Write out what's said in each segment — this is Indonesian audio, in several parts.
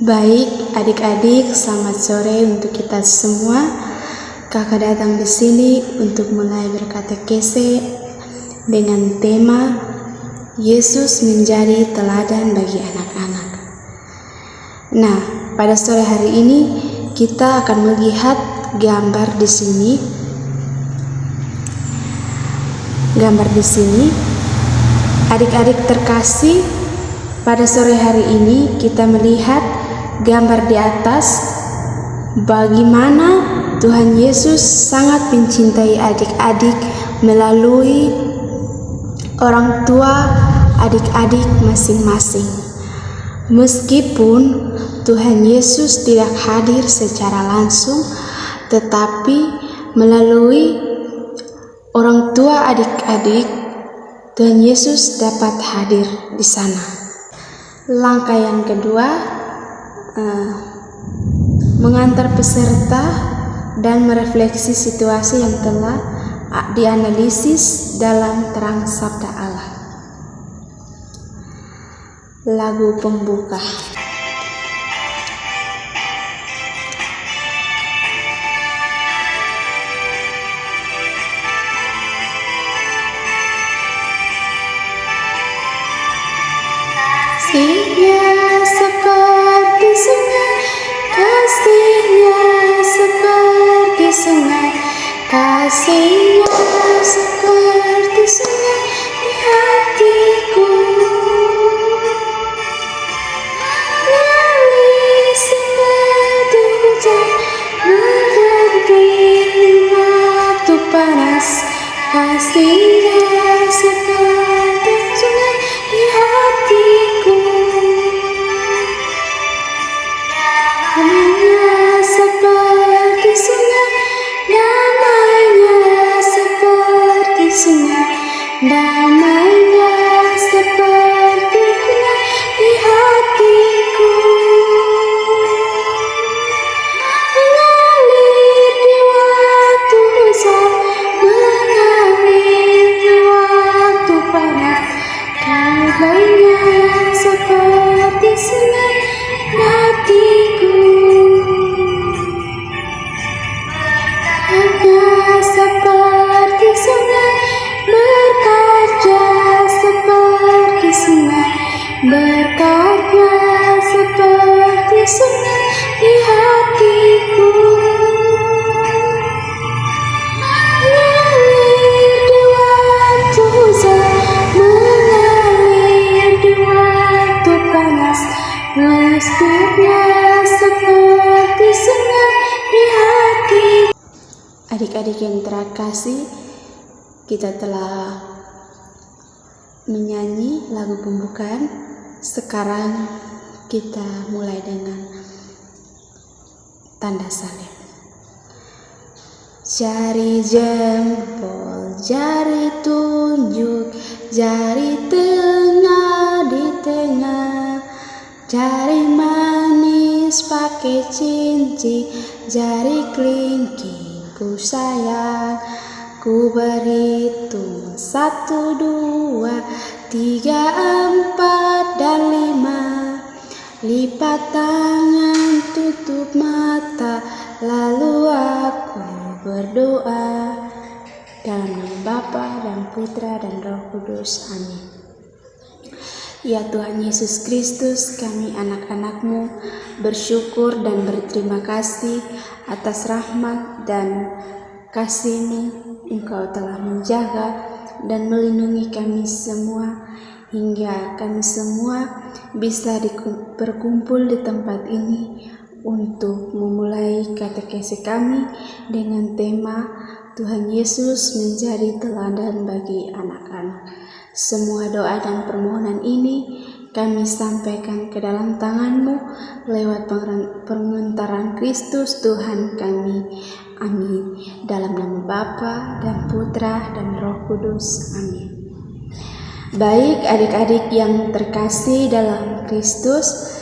Baik, adik-adik, selamat sore untuk kita semua. Kakak datang di sini untuk mulai berkatekese dengan tema Yesus menjadi teladan bagi anak-anak. Nah, pada sore hari ini kita akan melihat gambar di sini. Adik-adik terkasih, pada sore hari ini kita melihat gambar di atas bagaimana Tuhan Yesus sangat mencintai adik-adik melalui orang tua adik-adik masing-masing. Meskipun Tuhan Yesus tidak hadir secara langsung, tetapi melalui orang tua adik-adik, Tuhan Yesus dapat hadir di sana. Langkah yang kedua, mengantar peserta dan merefleksi situasi yang telah dianalisis dalam terang sabda Allah. Lagu pembuka. Kasihnya seperti sungai, kasihnya seperti sungai, kasihnya seperti sungai di hatiku. Mengalir seperti hujan, berhenti waktu panas, kasihnya seperti sungai di hatiku. Damainya seperti sungai, damainya seperti sungai, damainya seperti sungai di hatiku. Mengalir di waktu hujan, mengalir di waktu panas, damainya seperti sungai di hatiku. Seperti sungai, berkarya seperti sungai, berkarya seperti sungai di hatiku. Mengalir di waktu hujan, mengalir di waktu panas, lestarinya seperti sungai di hatiku. Adik-adik yang terkasih, kita telah menyanyi lagu pembukaan. Sekarang kita mulai dengan tanda salib. Jari jempol, jari tunjuk, jari tengah di tengah, jari manis pakai cincin, jari kelingking. Ku sayang, ku berhitung 1, 2, 3, 4, dan 5. Lipat tangan, tutup mata, lalu aku berdoa. Dalam nama Bapa dan Putra dan Roh Kudus. Amin. Ya Tuhan Yesus Kristus, kami anak-anak-Mu bersyukur dan berterima kasih atas rahmat dan kasih-Mu. Engkau telah menjaga dan melindungi kami semua hingga kami semua bisa berkumpul di tempat ini untuk memulai katekese kami dengan tema Tuhan Yesus menjadi teladan bagi anak-anak. Semua doa dan permohonan ini kami sampaikan ke dalam tangan-Mu lewat pengantaran Kristus Tuhan kami. Amin. Dalam nama Bapa dan Putra dan Roh Kudus. Amin. Baik adik-adik yang terkasih dalam Kristus,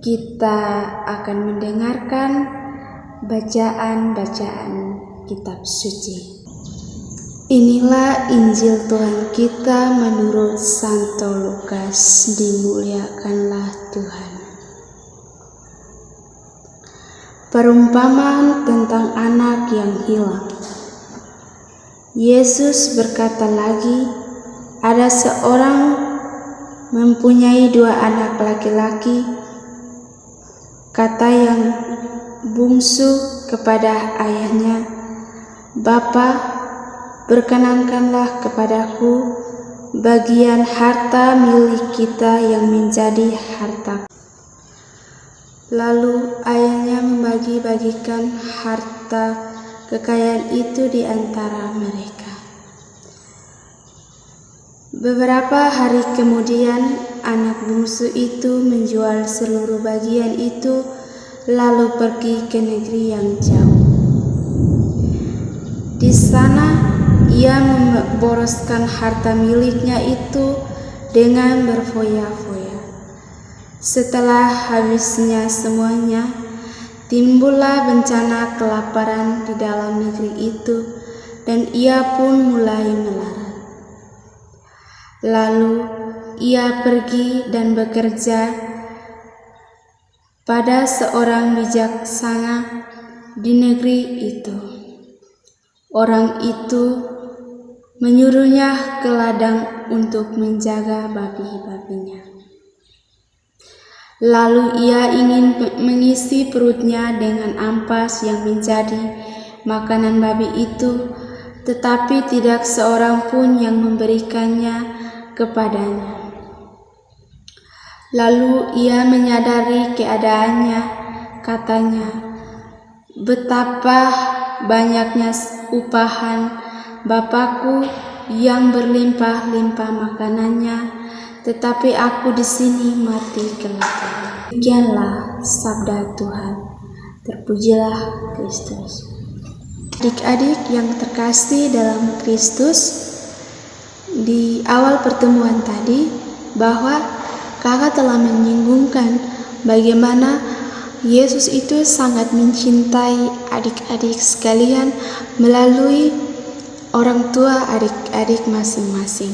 kita akan mendengarkan bacaan-bacaan kitab suci. Inilah Injil Tuhan kita menurut Santo Lukas. Dimuliakanlah Tuhan. Perumpamaan tentang anak yang hilang. Yesus berkata lagi, ada seorang mempunyai 2 anak laki-laki. Kata yang bungsu kepada ayahnya, "Bapa, berkenankanlah kepadaku bagian harta milik kita yang menjadi harta." Lalu ayahnya membagi-bagikan harta kekayaan itu di antara mereka. Beberapa hari kemudian, anak bungsu itu menjual seluruh bagian itu lalu pergi ke negeri yang jauh. Di sana ia memboroskan harta miliknya itu dengan berfoya-foya. Setelah habisnya semuanya, timbullah bencana kelaparan di dalam negeri itu, dan ia pun mulai melarat. Lalu ia pergi dan bekerja pada seorang bijaksana di negeri itu. Orang itu menyuruhnya ke ladang untuk menjaga babi-babinya. Lalu ia ingin mengisi perutnya dengan ampas yang menjadi makanan babi itu, tetapi tidak seorang pun yang memberikannya kepadanya. Lalu ia menyadari keadaannya, katanya, "Betapa banyaknya upahan Bapakku yang berlimpah-limpah makanannya, tetapi aku di sini mati kelaparan." Demikianlah sabda Tuhan. Terpujilah Kristus. Adik-adik yang terkasih dalam Kristus, di awal pertemuan tadi bahwa kakak telah menyinggungkan bagaimana Yesus itu sangat mencintai adik-adik sekalian melalui orang tua adik-adik masing-masing.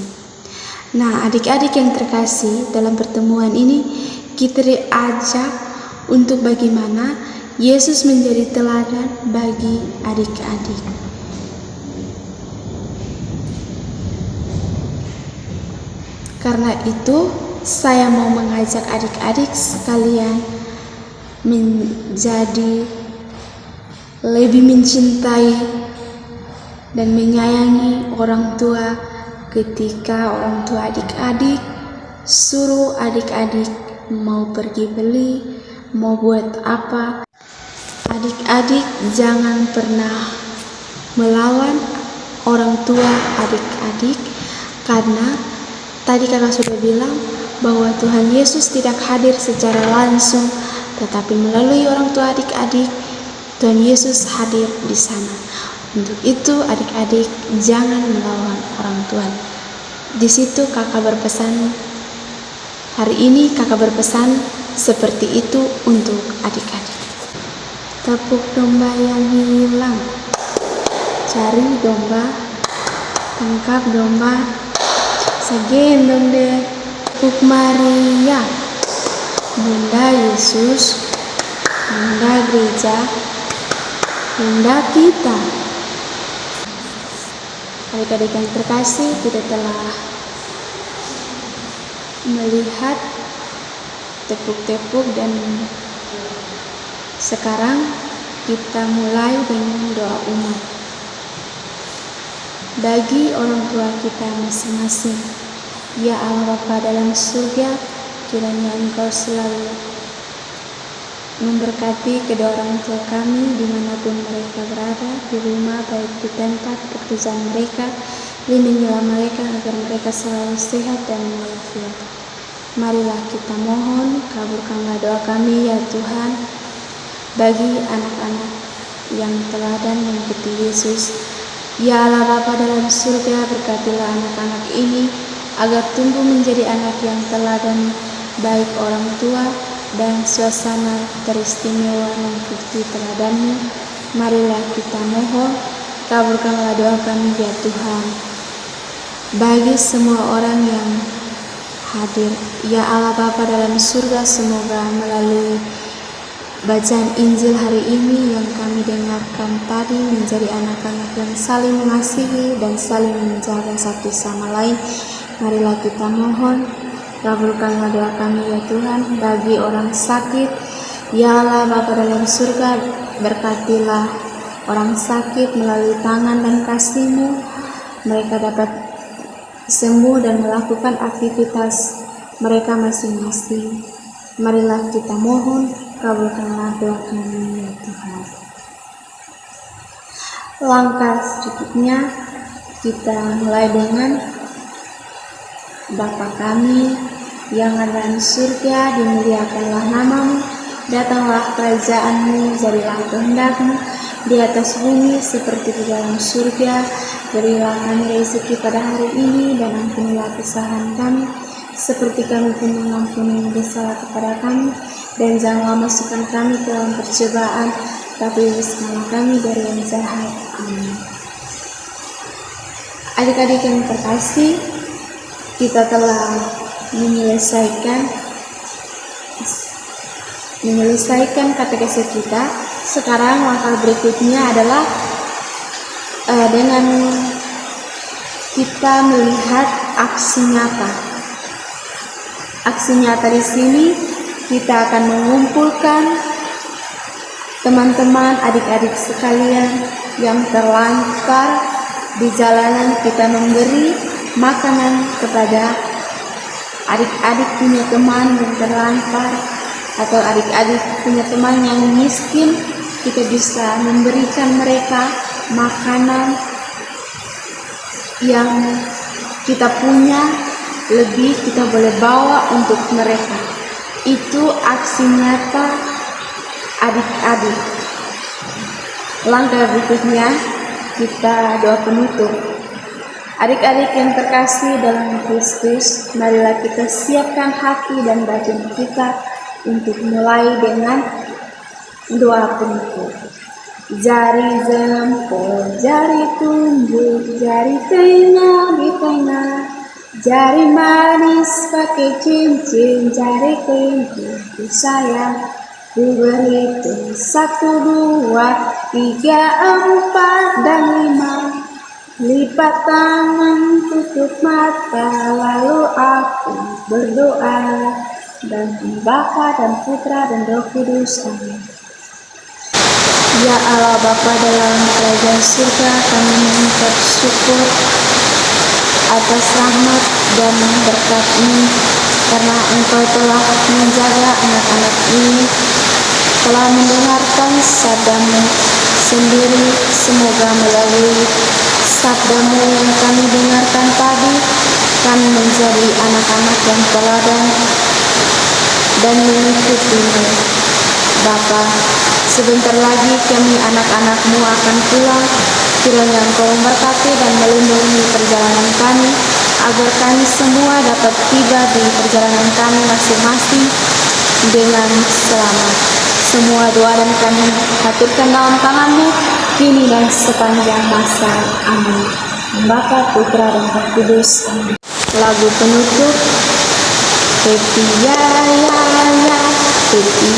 Nah, adik-adik yang terkasih, dalam pertemuan ini kita diajak untuk bagaimana Yesus menjadi teladan bagi adik-adik. Karena itu, saya mau mengajak adik-adik sekalian menjadi lebih mencintai dan menyayangi orang tua. Ketika orang tua adik-adik suruh adik-adik mau pergi beli, mau buat apa, adik-adik jangan pernah melawan orang tua adik-adik, karena tadi kakak sudah bilang bahwa Tuhan Yesus tidak hadir secara langsung, tetapi melalui orang tua adik-adik Tuhan Yesus hadir di sana. Untuk itu adik-adik jangan melawan orang tua. Di situ kakak berpesan, hari ini kakak berpesan seperti itu untuk adik-adik. Tepuk domba yang hilang, cari domba, tangkap domba, segendong deh. Tepuk Maria, Bunda Yesus, Bunda Gereja, Bunda kita. Adik-adik yang terkasih, kita telah melihat tepuk-tepuk, dan sekarang kita mulai dengan doa umat bagi orang tua kita masing-masing. Ya Allah Bapa dalam surga, kiranya Engkau selalu memberkati kedua orang tua kami dimanapun mereka berada, di rumah baik di tempat pekerjaan mereka, lindungilah mereka agar mereka selalu sehat dan walafiat. Marilah kita mohon, kabulkanlah doa kami ya Tuhan, bagi anak-anak yang teladan mengikuti Yesus. Ya Allah Bapa dalam surga, berkatilah anak-anak ini agar tumbuh menjadi anak yang teladan baik orang tua dan suasana teristimewa mengikuti teladan-Mu. Marilah kita mohon, kabulkanlah doa kami ya Tuhan, bagi semua orang yang hadir. Ya Allah Bapa dalam surga, semoga melalui Bacaan Injil hari ini yang kami dengarkan tadi menjadi anak-anak yang saling mengasihi dan saling menjaga satu sama lain. Marilah kita mohon, kabulkanlah doa kami ya Tuhan bagi orang sakit. Ya Allah Bapa dalam surga, berkatilah orang sakit melalui tangan dan kasih-Mu. Mereka dapat sembuh dan melakukan aktivitas mereka masing-masing. Marilah kita mohon, kabulkanlah doa kami ya Tuhan. Langkah selanjutnya kita mulai dengan Bapa kami yang ada di surga, dimuliakanlah nama-Mu, datanglah kerajaan-Mu, jadilah kehendak-Mu di atas bumi seperti di dalam surga. Berilah kami rezeki pada hari ini dan ampunilah kesalahan kami seperti kami pun mengampuni yang bersalah kepada kami, dan janganlah masukkan kami ke dalam percobaan, tapi bebaskanlah kami dari yang jahat. Amin. Adik-adik yang terkasih, kita telah menyelesaikan katekese kita. Sekarang langkah berikutnya adalah dengan kita melihat aksi nyata. Aksi nyata di sini kita akan mengumpulkan teman-teman, adik-adik sekalian yang terlantar di jalanan. Kita memberi makanan kepada adik-adik punya teman yang terlantar atau adik-adik punya teman yang miskin. Kita bisa memberikan mereka makanan yang kita punya, lebih kita boleh bawa untuk mereka. Itu aksi nyata adik-adik. Langkah berikutnya kita doa penutup. Adik-adik yang terkasih dalam Kristus, marilah kita siapkan hati dan batin kita untuk mulai dengan doa penutup. Jari jempol, jari tunjuk, jari tengah di tengah, jari manis pakai cincin, jari kelingking ku sayang, ku berhitung 1, 2, 3, 4 dan 5. Lipat tangan, tutup mata, lalu aku berdoa. Dan Bapa dan Putra dan Roh Kudus. Amin. Ya Allah Bapa dalam kerajaan surga, kami mengucap syukur atas rahmat dan berkat-Mu, karena Engkau telah menjaga anak-anak ini, telah mendengarkan sabda-Mu sendiri. Semoga melalui sabda-Mu yang kami dengarkan tadi, kami menjadi anak-anak yang teladan dan mengikuti-Mu. Bapa, sebentar lagi kami anak-anak-Mu akan pulang. Kiranya Engkau memberkati dan melindungi perjalanan kami, agar kami semua dapat tiba di perjalanan kami masing-masing dengan selamat. Semua doa dan kami haturkan dalam tangan-Mu, kini dan sepanjang masa. Amin. Bapa, Putra, dan Roh Kudus. Amin. Lagu penutup. Happy ya ya ya, happy